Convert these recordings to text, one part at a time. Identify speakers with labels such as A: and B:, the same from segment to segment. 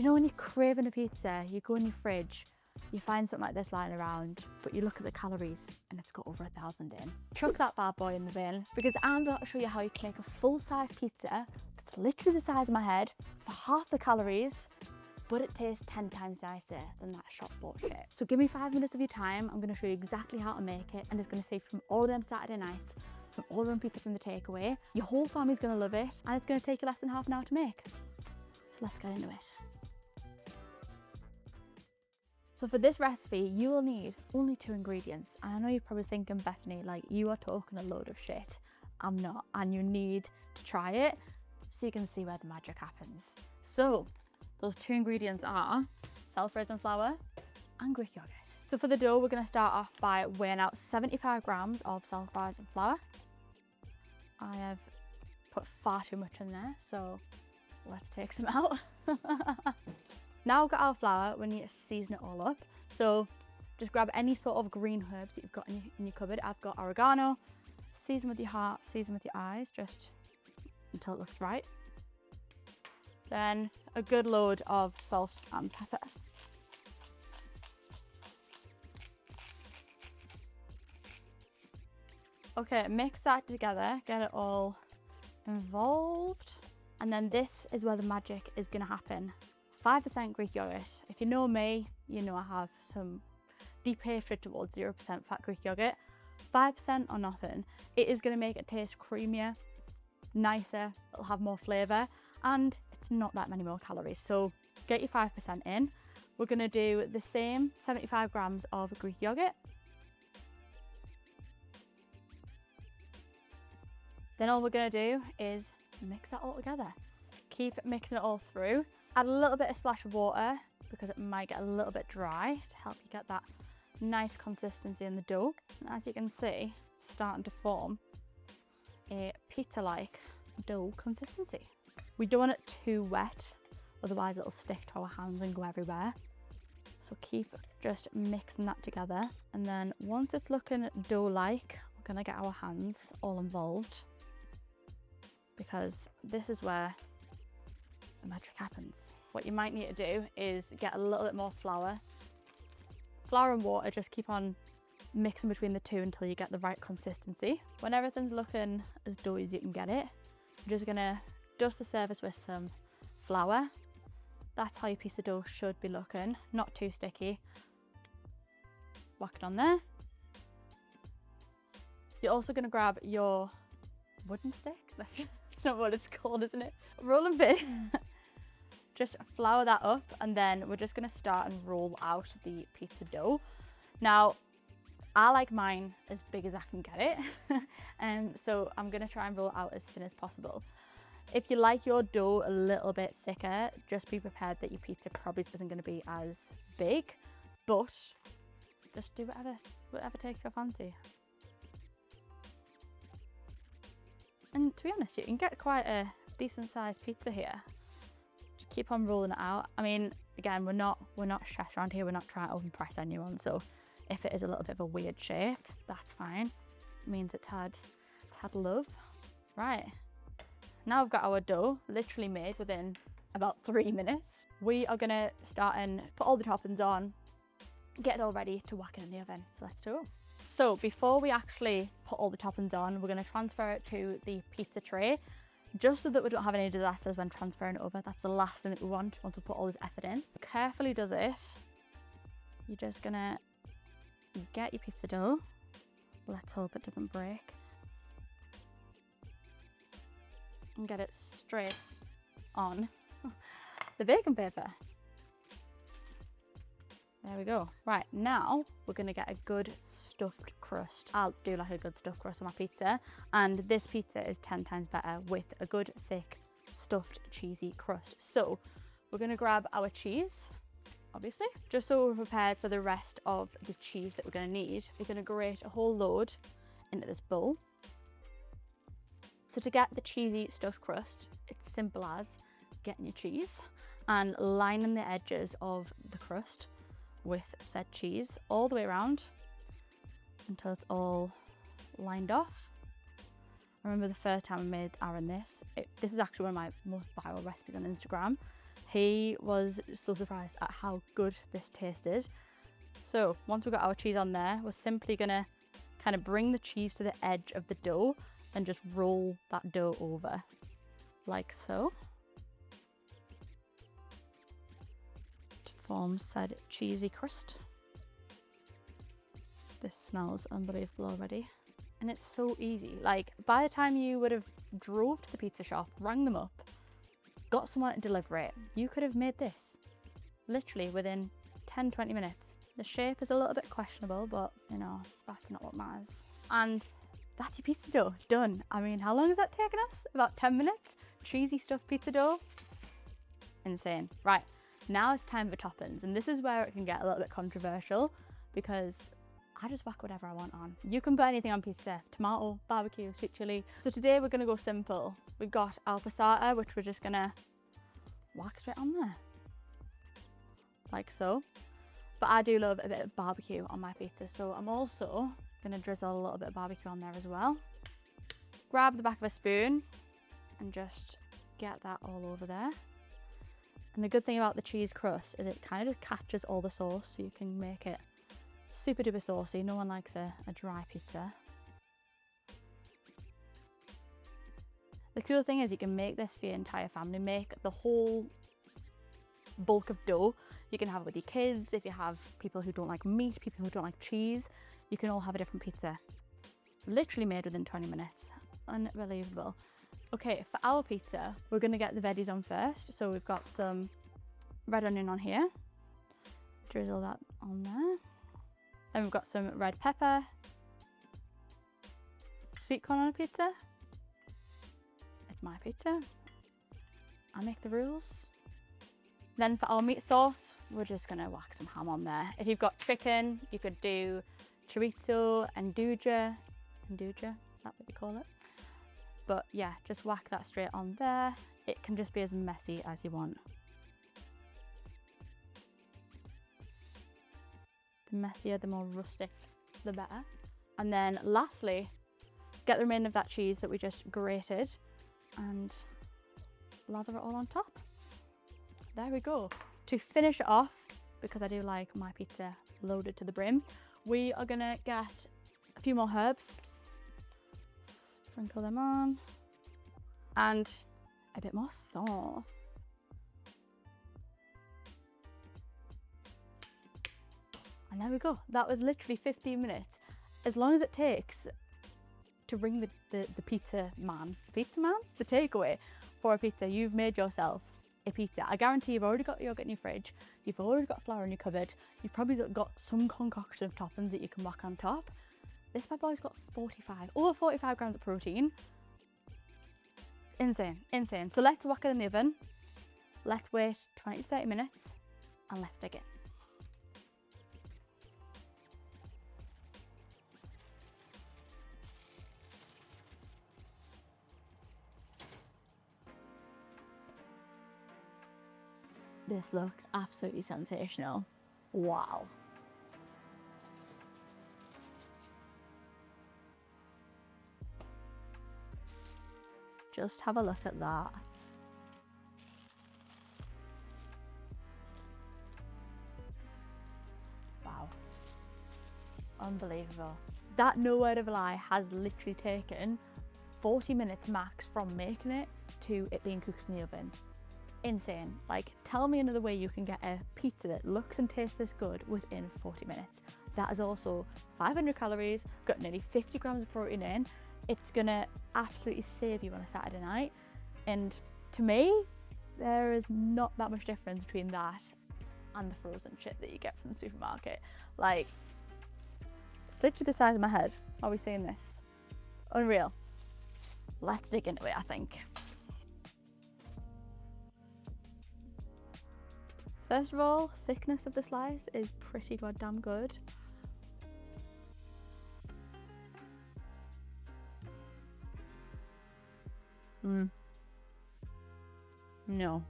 A: Do you know when you're craving a pizza, you go in your fridge, you find something like this lying around, but you look at the calories and it's got over 1,000 in. Chuck that bad boy in the bin, because I'm about to show you how you can make a full-size pizza that's literally the size of my head for half the calories, but it tastes 10 times nicer than that shop bought shit. So give me 5 minutes of your time. I'm gonna show you exactly how to make it, and it's gonna save from all them Saturday nights, from ordering pizza from the takeaway. Your whole family's gonna love it, and it's gonna take you less than half an hour to make. So let's get into it. So for this recipe, you will need only 2 ingredients. And I know you're probably thinking, Bethany, like, you are talking a load of shit. I'm not, and you need to try it so you can see where the magic happens. So those 2 ingredients are self-raising flour and Greek yogurt. So for the dough, we're gonna start off by weighing out 75 grams of self-raising flour. I have put far too much in there, so let's take some out. Now we've got our flour, we need to season it all up. So just grab any sort of green herbs that you've got in your cupboard. I've got oregano, season with your heart, season with your eyes, just until it looks right. Then a good load of salt and pepper. Okay, mix that together, get it all involved. And then this is where the magic is gonna happen. 5% Greek yogurt. If you know me, you know I have some deep hatred towards 0% fat Greek yogurt. 5% or nothing. It is going to make it taste creamier, nicer, it'll have more flavour, and it's not that many more calories. So get your 5% in. We're going to do the same 75 grams of Greek yogurt. Then all we're going to do is mix that all together. Keep mixing it all through. Add a little bit of splash of water because it might get a little bit dry to help you get that nice consistency in the dough. And as you can see, it's starting to form a pizza-like dough consistency. We don't want it too wet, otherwise it'll stick to our hands and go everywhere. So keep just mixing that together. And then once it's looking dough-like, we're gonna get our hands all involved, because this is where the magic happens. What you might need to do is get a little bit more flour. Flour and water, just keep on mixing between the two until you get the right consistency. When everything's looking as doughy as you can get it, you're just gonna dust the surface with some flour. That's how your piece of dough should be looking, not too sticky. Whack it on there. You're also gonna grab your wooden stick. That's not what it's called, isn't it? Rolling pin. Just flour that up, and then we're just gonna start and roll out the pizza dough. Now, I like mine as big as I can get it. And so I'm gonna try and roll it out as thin as possible. If you like your dough a little bit thicker, just be prepared that your pizza probably isn't gonna be as big, but just do whatever takes your fancy. And to be honest, you can get quite a decent sized pizza here. Just keep on rolling it out. I mean, again, we're not chefs around here. We're not trying to impress anyone. So if it is a little bit of a weird shape, that's fine. It means it's had love. Right. Now we've got our dough literally made within about 3 minutes. We are gonna start and put all the toppings on, get it all ready to whack it in the oven. So let's do it. So before we actually put all the toppings on, we're gonna transfer it to the pizza tray, just so that we don't have any disasters when transferring it over. That's the last thing that we want once we put all this effort in. Carefully does it. You're just gonna get your pizza dough. Let's hope it doesn't break. And get it straight on the baking paper. There we go. Right, now we're gonna get a good stuffed crust. I'll do like a good stuffed crust on my pizza, and this pizza is 10 times better with a good thick stuffed cheesy crust. So we're gonna grab our cheese, obviously, just so we're prepared for the rest of the cheese that we're gonna need. We're gonna grate a whole load into this bowl. So to get the cheesy stuffed crust, it's simple as getting your cheese and lining the edges of the crust with said cheese all the way around until it's all lined off. I remember the first time I made Aaron this. This is actually one of my most viral recipes on Instagram. He was so surprised at how good this tasted. So once we've got our cheese on there, we're simply gonna kind of bring the cheese to the edge of the dough and just roll that dough over like so to form said cheesy crust. This smells unbelievable already. And it's so easy. Like, by the time you would have drove to the pizza shop, rang them up, got someone to deliver it, you could have made this literally within 10-20 minutes. The shape is a little bit questionable, but you know, that's not what matters. And that's your pizza dough done. I mean, how long has that taken us? About 10 minutes? Cheesy stuffed pizza dough. Insane. Right, now it's time for toppings. And this is where it can get a little bit controversial because I just whack whatever I want on. You can put anything on pizza, tomato, barbecue, sweet chili. So today we're gonna go simple. We've got our passata, which we're just gonna whack straight on there. Like so. But I do love a bit of barbecue on my pizza, so I'm also gonna drizzle a little bit of barbecue on there as well. Grab the back of a spoon and just get that all over there. And the good thing about the cheese crust is it kind of just catches all the sauce, so you can make it super duper saucy. No one likes a dry pizza. The cool thing is you can make this for your entire family. Make the whole bulk of dough. You can have it with your kids. If you have people who don't like meat, people who don't like cheese, you can all have a different pizza. Literally made within 20 minutes. Unbelievable. Okay, for our pizza, we're gonna get the veggies on first. So we've got some red onion on here. Drizzle that on there. Then we've got some red pepper. Sweet corn on a pizza. It's my pizza. I make the rules. Then for our meat sauce, we're just gonna whack some ham on there. If you've got chicken, you could do chorizo, andouja. Andouja, is that what you call it? But yeah, just whack that straight on there. It can just be as messy as you want. The messier, the more rustic, the better. And then lastly, get the remainder of that cheese that we just grated and lather it all on top. There we go. To finish it off, because I do like my pizza loaded to the brim, we are gonna get a few more herbs. Sprinkle them on. And a bit more sauce. And there we go. That was literally 15 minutes. As long as it takes to ring the pizza man, the takeaway for a pizza, you've made yourself a pizza. I guarantee you've already got yogurt in your fridge. You've already got flour in your cupboard. You've probably got some concoction of toppings that you can whack on top. This bad boy's got over 45 grams of protein. Insane, insane. So let's whack it in the oven. Let's wait 20 to 30 minutes and let's dig in. This looks absolutely sensational. Wow. Just have a look at that. Wow. Unbelievable. That, no word of a lie, has literally taken 40 minutes max from making it to it being cooked in the oven. Insane. Like, tell me another way you can get a pizza that looks and tastes this good within 40 minutes. That is also 500 calories, got nearly 50 grams of protein in. It's gonna absolutely save you on a Saturday night. And to me, there is not that much difference between that and the frozen shit that you get from the supermarket. Like, it's literally the size of my head. Are we seeing this? Unreal. Let's dig into it, I think. First of all, thickness of the slice is pretty goddamn good. No.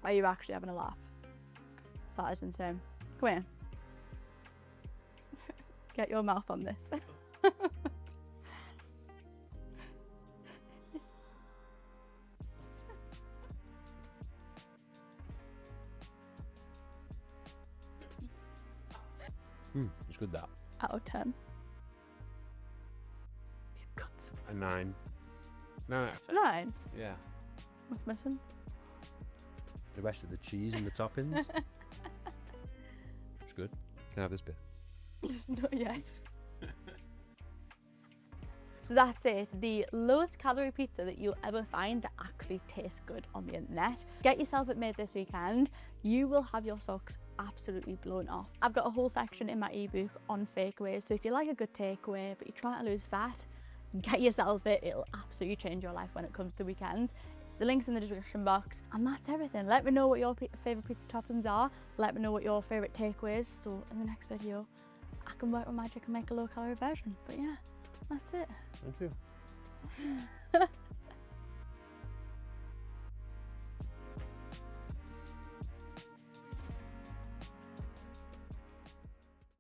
A: Are you actually having a laugh? That is insane. Come here. Get your mouth on this.
B: It's good, that.
A: Out of 10.
B: A 9. No,
A: 9.
B: yeah.
A: What's missing?
B: The rest of the cheese and the toppings. It's good. Can I have this bit?
A: Not yet. So that's it, the lowest calorie pizza that you'll ever find that actually tastes good on the internet. Get yourself it made this weekend. You will have your socks absolutely blown off. I've got a whole section in my ebook on Fakeaways, so if you like a good takeaway but you're trying to lose fat, get yourself it. It'll absolutely change your life when it comes to weekends. The link's in the description box, and that's everything. Let me know what your favourite pizza toppings are. Let me know what your favourite takeaways, so in the next video I can work with magic and make a low calorie version. But yeah, that's it.
B: Thank you.